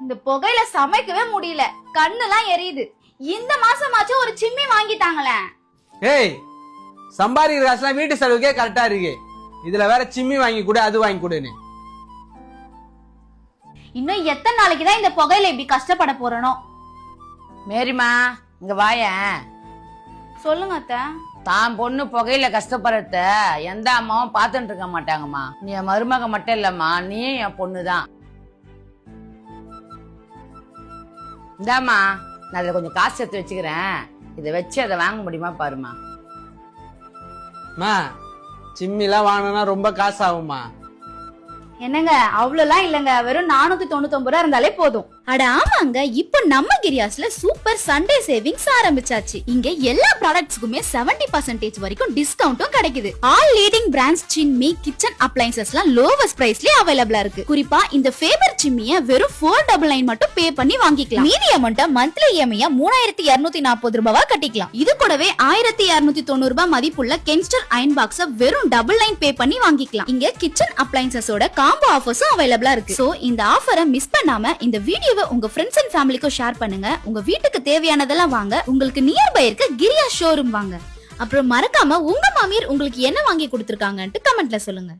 இந்த புகையில சமைக்கவே முடியல, கண்ணுலாம் எரியுது. இந்த மாசமாச்சும் ஒரு சிம்மி வாங்கிட்டாங்களேன். ஏய், சம்பாதிக்கிற காசுலாம் வீட்டு செலவுக்கே கரெக்டா இருக்கு, இதுல வேற சிம்மி வாங்கி கொடு அது வாங்கி கொடுன்னு. இன்னும் எத்தனை நாளைக்கு தான் இந்த புகையில இப்படி கஷ்டப்பட போறனோ. மேரிமா இங்க வாயேன். சொல்லுங்க அத்தை. தான் பொண்ணு புகையில கஷ்டப்படுறத எந்த அம்மாவும் பாத்துட்டு இருக்க மாட்டாங்கம்மா. நீ என் மருமக மட்டும் இல்லம்மா, நீயும் என் பொண்ணுதான். இந்தாம்மா, நான் அதுல கொஞ்சம் காசு எடுத்து வச்சுக்கிறேன், இதை வச்சு அதை வாங்க முடியுமா பாருமா. சிம்மிலாம் வாங்கினா ரொம்ப காசு ஆகுமா? என்னங்க அவ்வளவுலாம் இல்லங்க, வெறும் 499 ரூபா இருந்தாலே போதும். அட ஆமாங்க, இப்போ நம்ம கிரியாஸ்ல சூப்பர் சண்டே சேவிங்ஸ் ஆரம்பிச்சாச்சு. இங்க எல்லா ப்ராடக்ட்ஸ்க்குமே 70% வரைக்கும் டிஸ்கவுண்ட்டும் கிடைக்குது. All leading brands chimney kitchen அப்ளையன்சஸ்லாம் லோவஸ்ட் பிரைஸ்லயே அவைலபிளா இருக்கு. குறிப்பா இந்த ஃபேபர் சிம்மிய வெறும் 499 மட்டும் பே பண்ணி வாங்கிக்கலாம். மீதி அமௌண்ட மந்த்லி இஎம்ஐயா 3240 ரூபாவா கட்டிக்கலாம். இது கூடவே 1290 ரூபாய் மதிப்புள்ள கென்ஸ்டர் அயன் பாக்ஸ வெறும் 99 பே பண்ணி வாங்கிக்கலாம். இங்க கிச்சன் அப்ளையன்சஸோட காம்போ ஆஃபர்ஸும் அவைலபிளா இருக்கு. சோ இந்த ஆஃபரை மிஸ் பண்ணாம இந்த வீடியோ உங்க ஃப்ரெண்ட்ஸ் அண்ட் ஃபேமிலிக்கு ஷேர் பண்ணுங்க. உங்க வீட்டுக்கு தேவையானதெல்லாம் வாங்க உங்களுக்கு நியர்பை இருக்க கிரியா ஷோரூம் வாங்க. அப்புறம் மறக்காம உங்க மாமியார் உங்களுக்கு என்ன வாங்கி கொடுத்திருக்காங்கன்னு கமெண்ட்ல சொல்லுங்க.